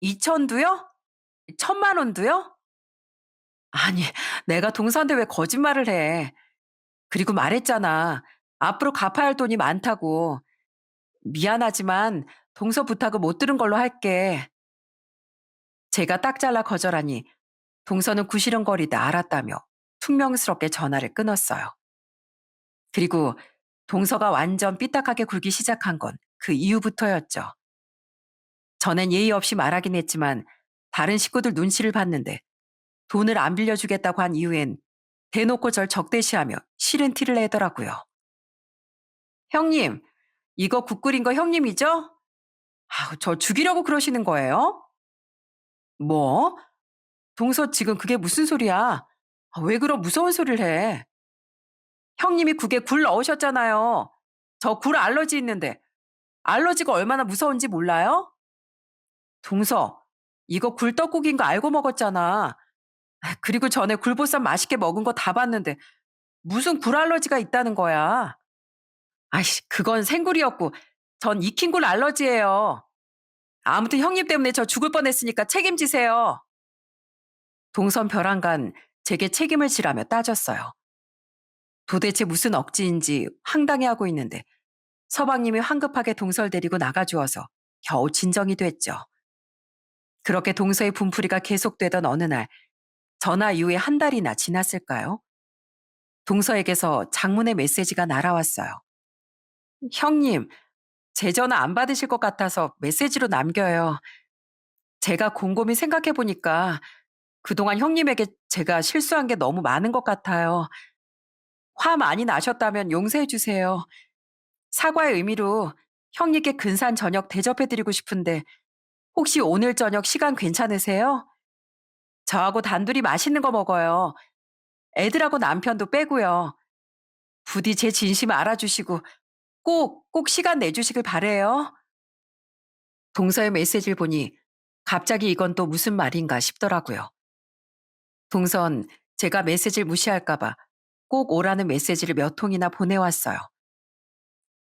2천도요? 1,000만 원도요? 아니, 내가 동서한테 왜 거짓말을 해. 그리고 말했잖아. 앞으로 갚아야 할 돈이 많다고. 미안하지만 동서 부탁을 못 들은 걸로 할게. 제가 딱 잘라 거절하니 동서는 구시렁거리다 알았다며 퉁명스럽게 전화를 끊었어요. 그리고 동서가 완전 삐딱하게 굴기 시작한 건 그 이후부터였죠. 전엔 예의 없이 말하긴 했지만 다른 식구들 눈치를 봤는데 돈을 안 빌려주겠다고 한 이후엔 대놓고 절 적대시하며 싫은 티를 내더라고요. 형님, 이거 국 끓인 거 형님이죠? 아우, 저 죽이려고 그러시는 거예요? 뭐? 동서 지금 그게 무슨 소리야? 아, 왜 그런 무서운 소리를 해? 형님이 국에 굴 넣으셨잖아요. 저 굴 알러지 있는데 알러지가 얼마나 무서운지 몰라요? 동서, 이거 굴떡국인 거 알고 먹었잖아. 아, 그리고 전에 굴보쌈 맛있게 먹은 거 다 봤는데 무슨 굴 알러지가 있다는 거야. 아이씨, 그건 생굴이었고 전 익힌 굴 알러지예요. 아무튼 형님 때문에 저 죽을 뻔했으니까 책임지세요. 동선 벼랑간 제게 책임을 지라며 따졌어요. 도대체 무슨 억지인지 황당해하고 있는데 서방님이 황급하게 동서를 데리고 나가주어서 겨우 진정이 됐죠. 그렇게 동서의 분풀이가 계속되던 어느 날 전화 이후에 한 달이나 지났을까요? 동서에게서 장문의 메시지가 날아왔어요. 형님, 제 전화 안 받으실 것 같아서 메시지로 남겨요. 제가 곰곰이 생각해 보니까 그동안 형님에게 제가 실수한 게 너무 많은 것 같아요. 화 많이 나셨다면 용서해 주세요. 사과의 의미로 형님께 근사한 저녁 대접해 드리고 싶은데 혹시 오늘 저녁 시간 괜찮으세요? 저하고 단둘이 맛있는 거 먹어요. 애들하고 남편도 빼고요. 부디 제 진심 알아주시고 꼭 시간 내주시길 바래요. 동서의 메시지를 보니 갑자기 이건 또 무슨 말인가 싶더라고요. 동선 제가 메시지를 무시할까봐 꼭 오라는 메시지를 몇 통이나 보내왔어요.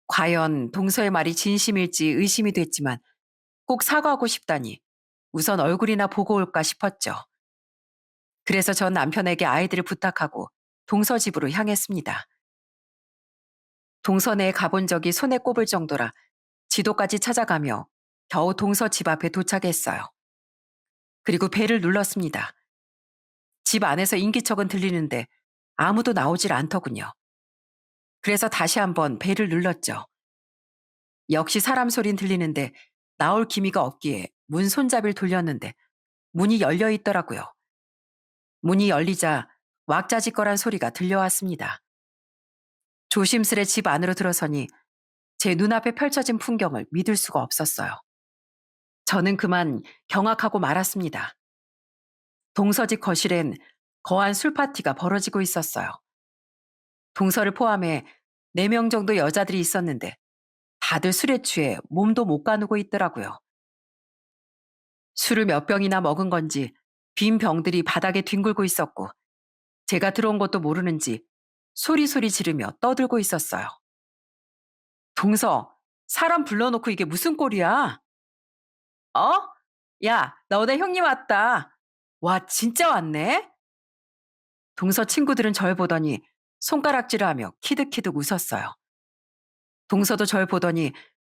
과연 동서의 말이 진심일지 의심이 됐지만 꼭 사과하고 싶다니 우선 얼굴이나 보고 올까 싶었죠. 그래서 전 남편에게 아이들을 부탁하고 동서 집으로 향했습니다. 동서내에 가본 적이 손에 꼽을 정도라 지도까지 찾아가며 겨우 동서 집 앞에 도착했어요. 그리고 벨을 눌렀습니다. 집 안에서 인기척은 들리는데 아무도 나오질 않더군요. 그래서 다시 한번 벨을 눌렀죠. 역시 사람 소린 들리는데 나올 기미가 없기에 문 손잡이를 돌렸는데 문이 열려 있더라고요. 문이 열리자 왁자지껄한 소리가 들려왔습니다. 조심스레 집 안으로 들어서니 제 눈앞에 펼쳐진 풍경을 믿을 수가 없었어요. 저는 그만 경악하고 말았습니다. 동서집 거실엔 거한 술 파티가 벌어지고 있었어요. 동서를 포함해 4명 정도 여자들이 있었는데 다들 술에 취해 몸도 못 가누고 있더라고요. 술을 몇 병이나 먹은 건지 빈 병들이 바닥에 뒹굴고 있었고 제가 들어온 것도 모르는지 소리소리 지르며 떠들고 있었어요. 동서, 사람 불러놓고 이게 무슨 꼴이야? 어? 야, 너네 형님 왔다. 와, 진짜 왔네? 동서 친구들은 절 보더니 손가락질을 하며 키득키득 웃었어요. 동서도 절 보더니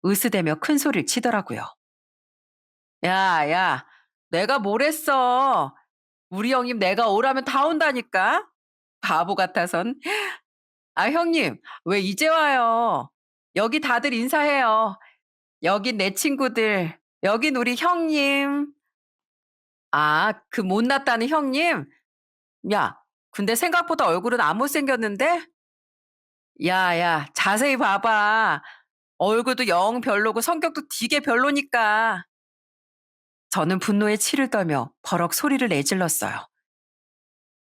으스대며 큰 소리를 치더라고요. 야, 야, 내가 뭘 했어? 우리 형님 내가 오라면 다 온다니까? 바보 같아선. 아, 형님, 왜 이제 와요? 여기 다들 인사해요. 여긴 내 친구들. 여긴 우리 형님. 아, 그 못났다는 형님? 야, 근데 생각보다 얼굴은 안 못생겼는데? 야, 야, 자세히 봐봐. 얼굴도 영 별로고 성격도 되게 별로니까. 저는 분노에 치를 떨며 버럭 소리를 내질렀어요.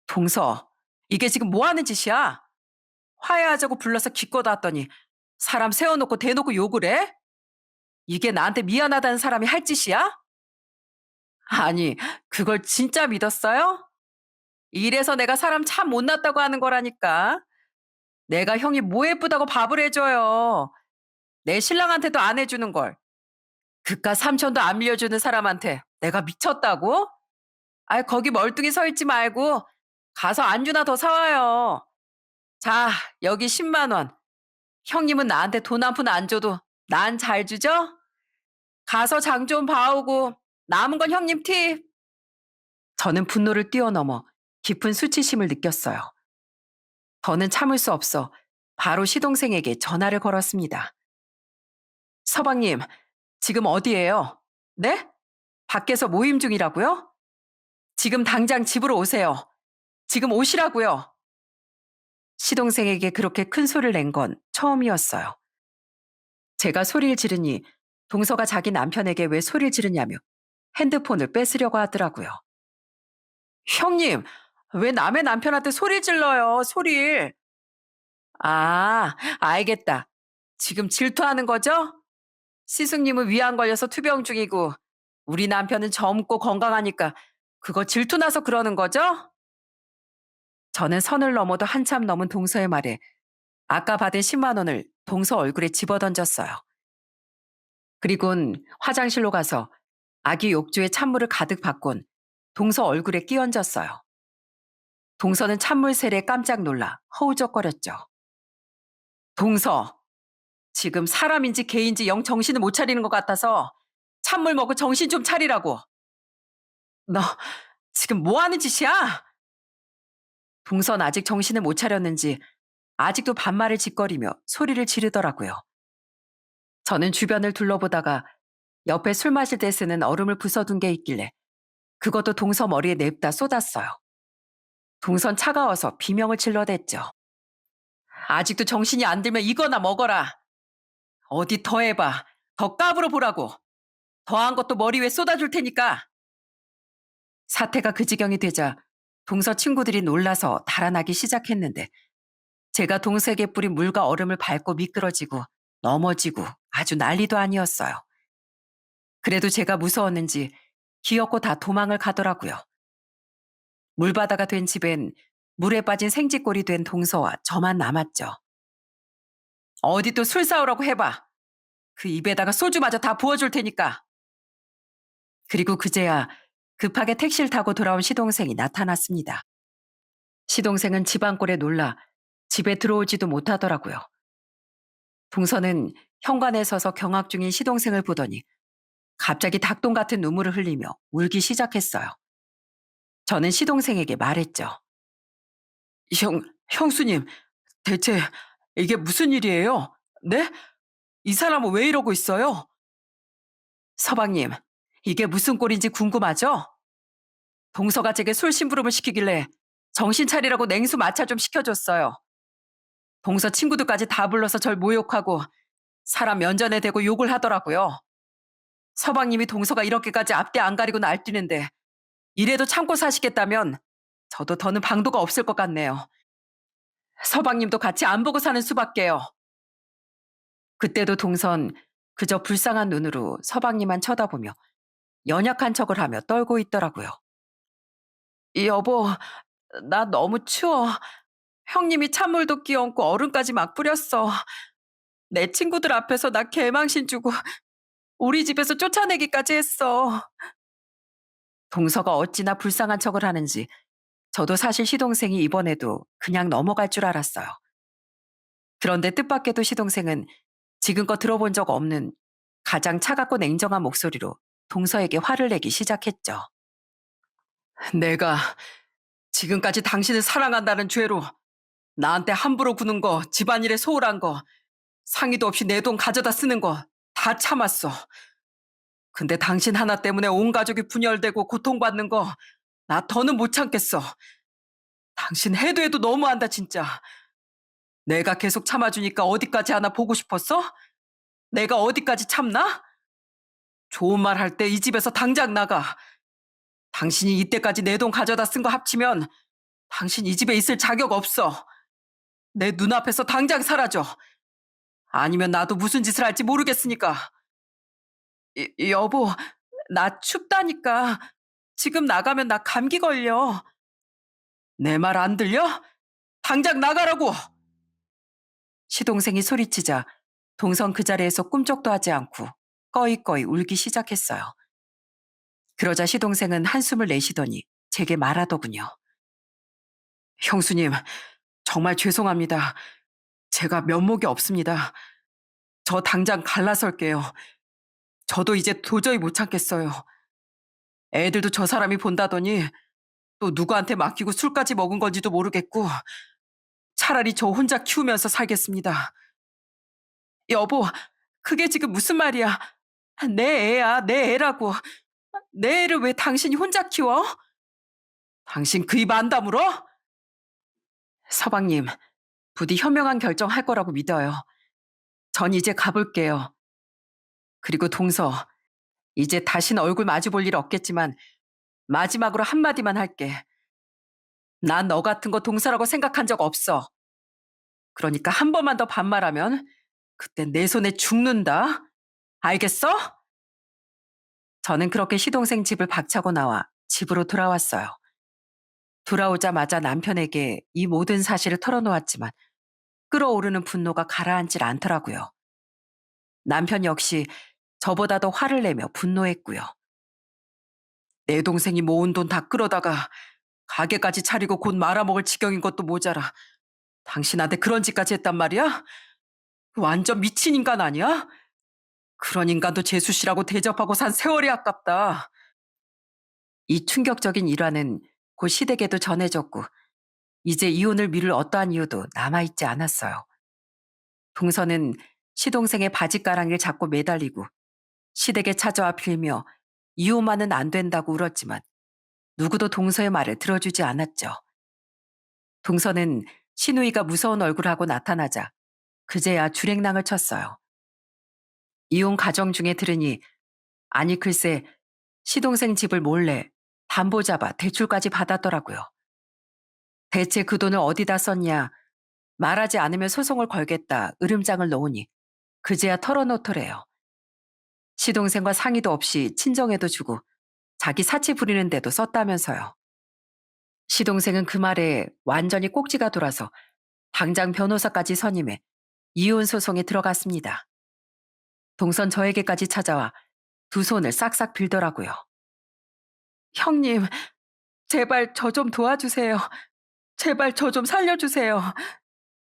동서, 이게 지금 뭐 하는 짓이야? 화해하자고 불러서 기껏 왔더니 사람 세워놓고 대놓고 욕을 해? 이게 나한테 미안하다는 사람이 할 짓이야? 아니, 그걸 진짜 믿었어요? 이래서 내가 사람 참 못났다고 하는 거라니까. 내가 형이 뭐 예쁘다고 밥을 해줘요. 내 신랑한테도 안 해주는 걸. 그깟 삼천도 안 밀려주는 사람한테 내가 미쳤다고? 아이, 거기 멀뚱히 서 있지 말고 가서 안주나 더 사와요. 자, 여기 10만 원. 형님은 나한테 돈 한 푼 안 줘도 난 잘 주죠? 가서 장 좀 봐오고 남은 건 형님 팁. 저는 분노를 뛰어넘어 깊은 수치심을 느꼈어요. 더는 참을 수 없어 바로 시동생에게 전화를 걸었습니다. 서방님, 지금 어디예요? 네? 밖에서 모임 중이라고요? 지금 당장 집으로 오세요. 지금 오시라고요. 시동생에게 그렇게 큰 소리를 낸 건 처음이었어요. 제가 소리를 지르니 동서가 자기 남편에게 왜 소리를 지르냐며 핸드폰을 뺏으려고 하더라고요. 형님, 왜 남의 남편한테 소리 질러요, 소리. 아, 알겠다. 지금 질투하는 거죠? 시숙님은 위암 걸려서 투병 중이고 우리 남편은 젊고 건강하니까 그거 질투나서 그러는 거죠? 저는 선을 넘어도 한참 넘은 동서의 말에 아까 받은 10만 원을 동서 얼굴에 집어던졌어요. 그리곤 화장실로 가서 아기 욕조에 찬물을 가득 받곤 동서 얼굴에 끼얹었어요. 동서는 찬물 세례에 깜짝 놀라 허우적거렸죠. 동서, 지금 사람인지 개인지 영 정신을 못 차리는 것 같아서 찬물 먹고 정신 좀 차리라고. 너 지금 뭐 하는 짓이야? 동선 아직 정신을 못 차렸는지 아직도 반말을 짓거리며 소리를 지르더라고요. 저는 주변을 둘러보다가 옆에 술 마실 때 쓰는 얼음을 부숴둔 게 있길래 그것도 동서 머리에 냅다 쏟았어요. 동선 차가워서 비명을 질러댔죠. 아직도 정신이 안 들면 이거나 먹어라. 어디 더 해봐. 더 까불어 보라고. 더한 것도 머리 위에 쏟아줄 테니까. 사태가 그 지경이 되자 동서 친구들이 놀라서 달아나기 시작했는데 제가 동서에게 뿌린 물과 얼음을 밟고 미끄러지고 넘어지고 아주 난리도 아니었어요. 그래도 제가 무서웠는지 기어코 다 도망을 가더라고요. 물바다가 된 집엔 물에 빠진 생쥐꼴이 된 동서와 저만 남았죠. 어디 또 술 사오라고 해봐. 그 입에다가 소주마저 다 부어줄 테니까. 그리고 그제야 급하게 택시를 타고 돌아온 시동생이 나타났습니다. 시동생은 집안꼴에 놀라 집에 들어오지도 못하더라고요. 동서는 현관에 서서 경악 중인 시동생을 보더니 갑자기 닭똥 같은 눈물을 흘리며 울기 시작했어요. 저는 시동생에게 말했죠. 형수님, 대체 이게 무슨 일이에요? 네? 이 사람은 왜 이러고 있어요? 서방님, 이게 무슨 꼴인지 궁금하죠? 동서가 제게 술 심부름을 시키길래 정신 차리라고 냉수 마차 좀 시켜줬어요. 동서 친구들까지 다 불러서 절 모욕하고 사람 면전에 대고 욕을 하더라고요. 서방님이 동서가 이렇게까지 앞뒤 안 가리고 날뛰는데 이래도 참고 사시겠다면 저도 더는 방도가 없을 것 같네요. 서방님도 같이 안 보고 사는 수밖에요. 그때도 동선 그저 불쌍한 눈으로 서방님만 쳐다보며 연약한 척을 하며 떨고 있더라고요. 여보, 나 너무 추워. 형님이 찬물도 끼얹고 얼음까지 막 뿌렸어. 내 친구들 앞에서 나 개망신 주고 우리 집에서 쫓아내기까지 했어. 동서가 어찌나 불쌍한 척을 하는지 저도 사실 시동생이 이번에도 그냥 넘어갈 줄 알았어요. 그런데 뜻밖에도 시동생은 지금껏 들어본 적 없는 가장 차갑고 냉정한 목소리로 동서에게 화를 내기 시작했죠. 내가 지금까지 당신을 사랑한다는 죄로 나한테 함부로 구는 거, 집안일에 소홀한 거, 상의도 없이 내 돈 가져다 쓰는 거 다 참았어. 근데 당신 하나 때문에 온 가족이 분열되고 고통받는 거 나 더는 못 참겠어. 당신 해도 해도 너무한다 진짜. 내가 계속 참아주니까 어디까지 하나 보고 싶었어? 내가 어디까지 참나? 좋은 말 할 때 이 집에서 당장 나가. 당신이 이때까지 내 돈 가져다 쓴 거 합치면 당신 이 집에 있을 자격 없어. 내 눈앞에서 당장 사라져. 아니면 나도 무슨 짓을 할지 모르겠으니까. 여보, 나 춥다니까. 지금 나가면 나 감기 걸려. 내 말 안 들려? 당장 나가라고! 시동생이 소리치자 동선 그 자리에서 꿈쩍도 하지 않고 꺼이꺼이 울기 시작했어요. 그러자 시동생은 한숨을 내쉬더니 제게 말하더군요. 형수님, 정말 죄송합니다. 제가 면목이 없습니다. 저 당장 갈라설게요. 저도 이제 도저히 못 참겠어요. 애들도 저 사람이 본다더니 또 누구한테 맡기고 술까지 먹은 건지도 모르겠고 차라리 저 혼자 키우면서 살겠습니다. 여보, 그게 지금 무슨 말이야? 내 애야, 내 애라고. 내 애를 왜 당신이 혼자 키워? 당신 그 입 안 다물어? 서방님, 부디 현명한 결정할 거라고 믿어요. 전 이제 가볼게요. 그리고 동서, 이제 다시는 얼굴 마주 볼 일 없겠지만 마지막으로 한마디만 할게. 난 너 같은 거 동서라고 생각한 적 없어. 그러니까 한 번만 더 반말하면 그땐 내 손에 죽는다. 알겠어? 저는 그렇게 시동생 집을 박차고 나와 집으로 돌아왔어요. 돌아오자마자 남편에게 이 모든 사실을 털어놓았지만 끓어오르는 분노가 가라앉질 않더라고요. 남편 역시 저보다 더 화를 내며 분노했고요. 내 동생이 모은 돈 다 끌어다가 가게까지 차리고 곧 말아먹을 지경인 것도 모자라 당신한테 그런 짓까지 했단 말이야? 완전 미친 인간 아니야? 그런 인간도 재수 씨라고 대접하고 산 세월이 아깝다. 이 충격적인 일화는 곧 시댁에도 전해졌고 이제 이혼을 미룰 어떠한 이유도 남아있지 않았어요. 동서는 시동생의 바지가랑이를 잡고 매달리고 시댁에 찾아와 빌며 이혼만은 안 된다고 울었지만 누구도 동서의 말을 들어주지 않았죠. 동서는 시누이가 무서운 얼굴하고 나타나자 그제야 주랭랑을 쳤어요. 이혼 과정 중에 들으니 아니 글쎄 시동생 집을 몰래 담보 잡아 대출까지 받았더라고요. 대체 그 돈을 어디다 썼냐 말하지 않으면 소송을 걸겠다 으름장을 놓으니 그제야 털어놓더래요. 시동생과 상의도 없이 친정에도 주고 자기 사치 부리는데도 썼다면서요. 시동생은 그 말에 완전히 꼭지가 돌아서 당장 변호사까지 선임해 이혼 소송에 들어갔습니다. 동선 저에게까지 찾아와 두 손을 싹싹 빌더라고요. 형님, 제발 저 좀 도와주세요. 제발 저 좀 살려주세요.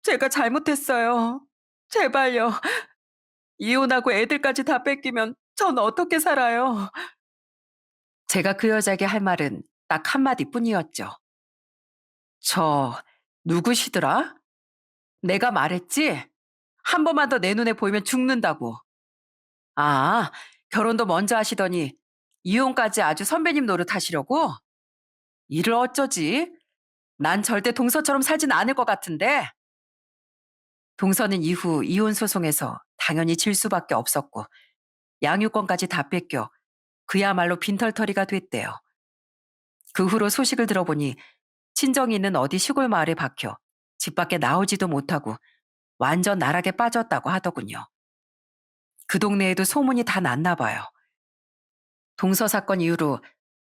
제가 잘못했어요. 제발요. 이혼하고 애들까지 다 뺏기면 전 어떻게 살아요? 제가 그 여자에게 할 말은 딱 한마디뿐이었죠. 저 누구시더라? 내가 말했지? 한 번만 더 내 눈에 보이면 죽는다고. 아, 결혼도 먼저 하시더니 이혼까지 아주 선배님 노릇하시려고? 일을 어쩌지? 난 절대 동서처럼 살진 않을 것 같은데. 동서는 이후 이혼 소송에서 당연히 질 수밖에 없었고 양육권까지 다 뺏겨 그야말로 빈털터리가 됐대요. 그 후로 소식을 들어보니 친정이 있는 어디 시골 마을에 박혀 집 밖에 나오지도 못하고 완전 나락에 빠졌다고 하더군요. 그 동네에도 소문이 다 났나 봐요. 동서 사건 이후로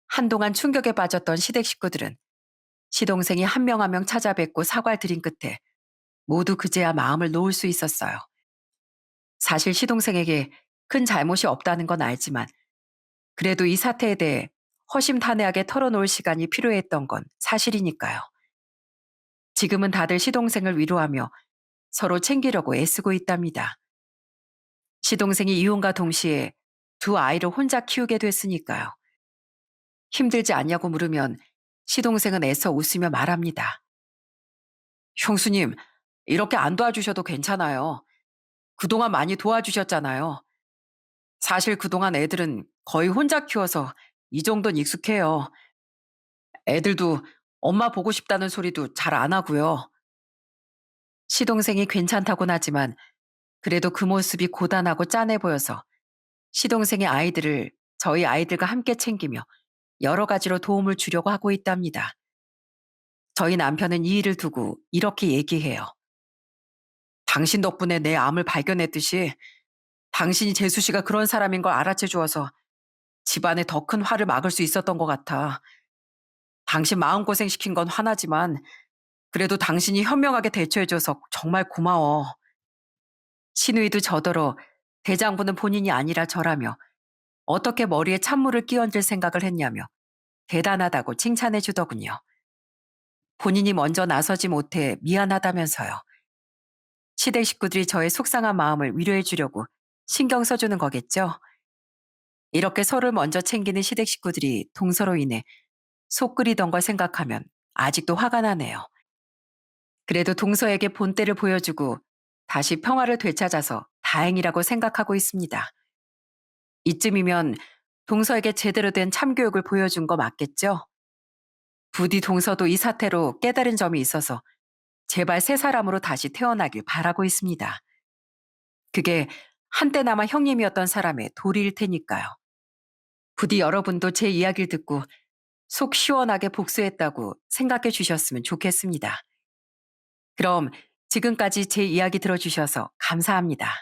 한동안 충격에 빠졌던 시댁 식구들은 시동생이 한 명 한 명 찾아뵙고 사과를 드린 끝에 모두 그제야 마음을 놓을 수 있었어요. 사실 시동생에게 큰 잘못이 없다는 건 알지만 그래도 이 사태에 대해 허심탄회하게 털어놓을 시간이 필요했던 건 사실이니까요. 지금은 다들 시동생을 위로하며 서로 챙기려고 애쓰고 있답니다. 시동생이 이혼과 동시에 두 아이를 혼자 키우게 됐으니까요. 힘들지 않냐고 물으면 시동생은 애써 웃으며 말합니다. 형수님, 이렇게 안 도와주셔도 괜찮아요. 그동안 많이 도와주셨잖아요. 사실 그동안 애들은 거의 혼자 키워서 이 정도는 익숙해요. 애들도 엄마 보고 싶다는 소리도 잘 안 하고요. 시동생이 괜찮다곤 하지만 그래도 그 모습이 고단하고 짠해 보여서 시동생의 아이들을 저희 아이들과 함께 챙기며 여러 가지로 도움을 주려고 하고 있답니다. 저희 남편은 이 일을 두고 이렇게 얘기해요. 당신 덕분에 내 암을 발견했듯이 당신이 재수 씨가 그런 사람인 걸 알아채 주어서 집안에 더 큰 화를 막을 수 있었던 것 같아. 당신 마음고생 시킨 건 화나지만 그래도 당신이 현명하게 대처해줘서 정말 고마워. 신우이도 저더러 대장부는 본인이 아니라 저라며 어떻게 머리에 찬물을 끼얹을 생각을 했냐며 대단하다고 칭찬해 주더군요. 본인이 먼저 나서지 못해 미안하다면서요. 시댁 식구들이 저의 속상한 마음을 위로해 주려고 신경 써주는 거겠죠. 이렇게 서로를 먼저 챙기는 시댁 식구들이 동서로 인해 속 끓이던 걸 생각하면 아직도 화가 나네요. 그래도 동서에게 본때를 보여주고 다시 평화를 되찾아서 다행이라고 생각하고 있습니다. 이쯤이면 동서에게 제대로 된 참교육을 보여준 거 맞겠죠? 부디 동서도 이 사태로 깨달은 점이 있어서 제발 새 사람으로 다시 태어나길 바라고 있습니다. 그게 한때나마 형님이었던 사람의 도리일 테니까요. 부디 여러분도 제 이야기를 듣고 속 시원하게 복수했다고 생각해 주셨으면 좋겠습니다. 그럼 지금까지 제 이야기 들어주셔서 감사합니다.